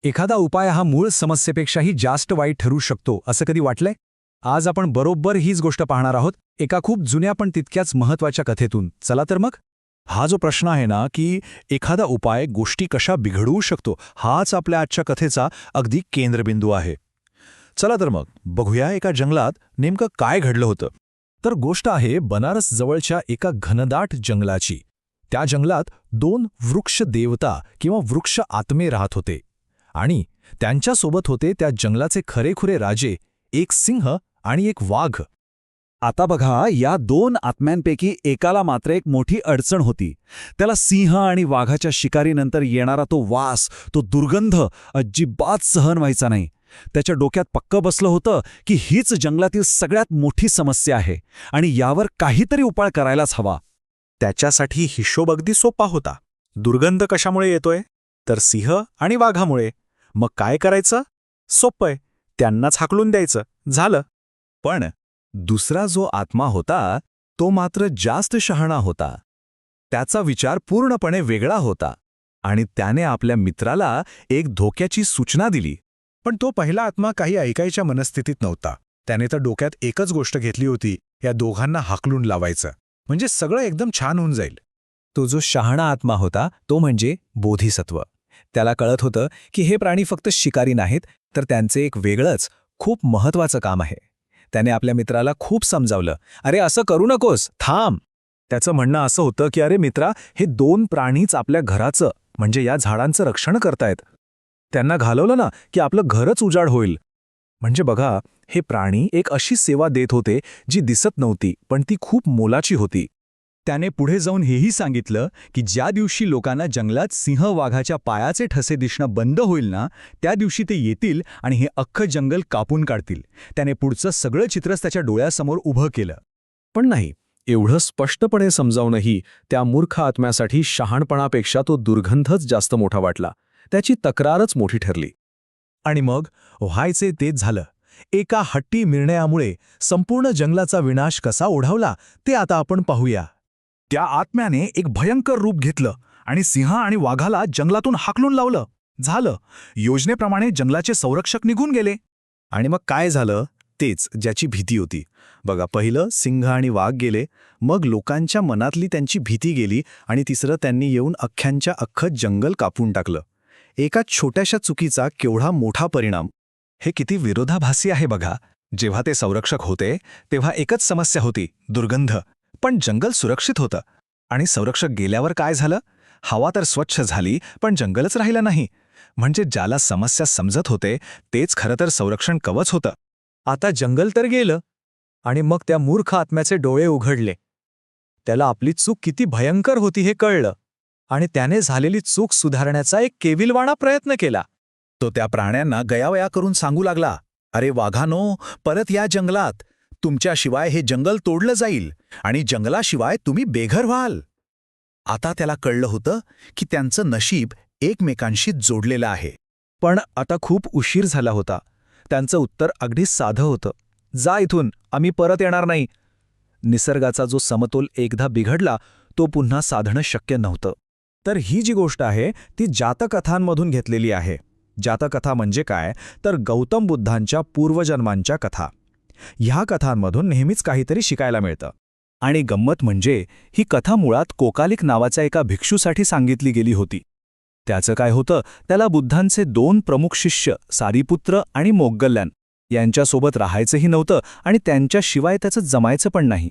एखादा उपाय हा मूळ समस्येपेक्षाही जास्त वाईट ठरू शकतो असं कधी वाटलंय? आज आपण बरोबर हीच गोष्ट पाहणार आहोत एका खूप जुन्या पण तितक्याच महत्वाच्या कथेतून. चला तर मग. हा जो प्रश्न आहे ना की एखादा उपाय गोष्टी कशा बिघडवू शकतो, हाच आपल्या आजच्या कथेचा अगदी केंद्रबिंदू आहे. चला तर मग बघूया एका जंगलात नेमकं काय घडलं होतं. तर गोष्ट आहे बनारस जवळच्या एका घनदाट जंगलाची. त्या जंगलात 2 वृक्ष देवता किंवा वृक्ष आत्मे राहत होते आणि त्यांच्यासोबत होते त्या जंगलाचे खरेखुरे राजे, एक सिंह आणि एक वाघ. आता बघा, या 2 आत्म्यांपैकी एकाला मात्र एक मोठी अडचण होती. त्याला सिंह आणि वाघाच्या शिकारीनंतर येणारा तो वास, तो दुर्गंध अजिबात सहन व्हायचा नाही. त्याच्या डोक्यात पक्कं बसलं होतं की हीच जंगलातील सगळ्यात मोठी समस्या आहे आणि यावर काहीतरी उपाय करायलाच हवा. त्याच्यासाठी हिशोब अगदी सोपा होता. दुर्गंध कशामुळे येतोय? तर सिंह आणि वाघामुळे. मग काय करायचं? सोपंय, त्यांनाच हाकलून द्यायचं, झालं. पण दुसरा जो आत्मा होता तो मात्र जास्त शहाणा होता. त्याचा विचार पूर्णपणे वेगळा होता आणि त्याने आपल्या मित्राला एक धोक्याची सूचना दिली. पण तो पहिला आत्मा काही ऐकायच्या मनस्थितीत नव्हता. त्याने तर डोक्यात एकच गोष्ट घेतली होती, या दोघांना हाकलून लावायचं, म्हणजे सगळं एकदम छान होऊन जाईल. तो जो शहाणा आत्मा होता तो म्हणजे बोधिसत्व. त्याला कळत होतं की हे प्राणी फक्त शिकारी नाहीत, तर त्यांचे एक वेगळंच खूप महत्वाचं काम आहे. त्याने आपल्या मित्राला खूप समजावलं, अरे असं करू नकोस, थांब. त्याचं म्हणणं असं होतं की अरे मित्रा, हे 2 प्राणीच आपल्या घराचं म्हणजे या झाडांचं रक्षण करतायत. त्यांना घालवलं ना की आपलं घरच उजाड होईल. म्हणजे बघा, हे प्राणी एक अशी सेवा देत होते जी दिसत नव्हती, पण ती खूप मोलाची होती. त्याने पुढे जाऊन हेही सांगितलं की ज्या दिवशी लोकांना जंगलात सिंह वाघाच्या पायाचे ठसे दिसणं बंद होईल ना, त्या दिवशी ते येतील आणि हे अख्खं जंगल कापून काढतील. त्याने पुढचं सगळं चित्रच त्याच्या डोळ्यासमोर उभं केलं. पण नाही, एवढं स्पष्टपणे समजावूनही त्या मूर्ख आत्म्यासाठी शहाणपणापेक्षा तो दुर्गंधच जास्त मोठा वाटला. त्याची तक्रारच मोठी ठरली. आणि मग व्हायचे तेच झालं. एका हट्टी निर्णयामुळे संपूर्ण जंगलाचा विनाश कसा ओढावला ते आता आपण पाहूया. त्या आत्म्याने एक भयंकर रूप घेतलं आणि सिंह आणि वाघाला जंगलातून हाकलून लावलं. झालं, योजनेप्रमाणे जंगलाचे संरक्षक निघून गेले. आणि मग काय झालं तेच ज्याची भीती होती. बघा, पहिलं सिंह आणि वाघ गेले, मग लोकांच्या मनातली त्यांची भीती गेली आणि तिसरं त्यांनी येऊन अख्ख्यांच्या अख्खं जंगल कापून टाकलं. एका छोट्याशा चुकीचा केवढा मोठा परिणाम. हे किती विरोधाभासी आहे बघा. जेव्हा ते संरक्षक होते तेव्हा एकच समस्या होती, दुर्गंध. पण जंगल सुरक्षित होतं. आणि संरक्षक गेल्यावर काय झालं? हवा तर स्वच्छ झाली, पण जंगलच राहिलं नाही. म्हणजे ज्याला समस्या समजत होते तेच खरं तर संरक्षण कवच होतं. आता जंगल तर गेलं आणि मग त्या मूर्ख आत्म्याचे डोळे उघडले. त्याला आपली चूक किती भयंकर होती हे कळलं आणि त्याने झालेली चूक सुधारण्याचा एक केविलवाणा प्रयत्न केला. तो त्या प्राण्यांना गयावया करून सांगू लागला, अरे वाघानो, परत या जंगलात. तुमच्याशिवाय हे जंगल तोडलं जाईल आणि जंगलाशिवाय तुम्ही बेघर व्हाल. आता त्याला कळलं होतं की त्यांचं नशीब एकमेकांशी जोडलेलं आहे. पण आता खूप उशीर झाला होता. त्यांचं उत्तर अगदी साधं होतं, जा इथून, आम्ही परत येणार नाही. निसर्गाचा जो समतोल एकदा बिघडला तो पुन्हा साधणं शक्य नव्हतं. तर ही जी गोष्ट आहे ती जातकथांमधून घेतलेली आहे. जातकथा म्हणजे काय, तर गौतम बुद्धांच्या पूर्वजन्मांच्या कथा. ह्या कथांमधून नेहमीच काहीतरी शिकायला मिळतं. आणि गंमत म्हणजे ही कथा मुळात कोकालिक नावाच्या एका भिक्षूसाठी सांगितली गेली होती. त्याचं काय होतं, त्याला बुद्धांचे 2 प्रमुख शिष्य सारीपुत्र आणि मोग्गल्लान यांच्यासोबत राहायचंही नव्हतं आणि त्यांच्याशिवाय त्याचं जमायचं पण नाही.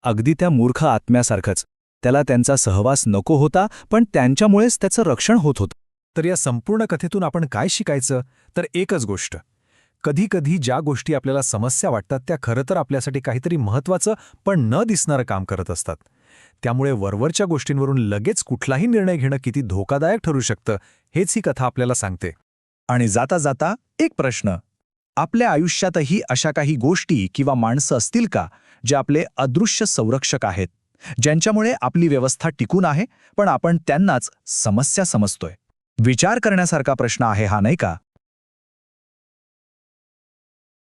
अगदी त्या मूर्ख आत्म्यासारखंच. त्याला त्यांचा सहवास नको होता, पण त्यांच्यामुळेच त्याचं रक्षण होत होतं. तर या संपूर्ण कथेतून आपण काय शिकायचं, तर एकच गोष्ट, कधी कधी ज्या गोष्टी आपल्याला समस्या वाटतात त्या खरं तर आपल्यासाठी काहीतरी महत्त्वाचं पण न दिसणारं काम करत असतात. त्यामुळे वरवरच्या गोष्टींवरून लगेच कुठलाही निर्णय घेणं किती धोकादायक ठरू शकतं हेच ही कथा आपल्याला सांगते. आणि जाता जाता एक प्रश्न, आपल्या आयुष्यातही अशा काही गोष्टी किंवा माणसं असतील का जे आपले अदृश्य संरक्षक आहेत, ज्यांच्यामुळे आपली व्यवस्था टिकून आहे पण आपण त्यांनाच समस्या समजतोय? विचार करण्यासारखा प्रश्न आहे हा, नाही का?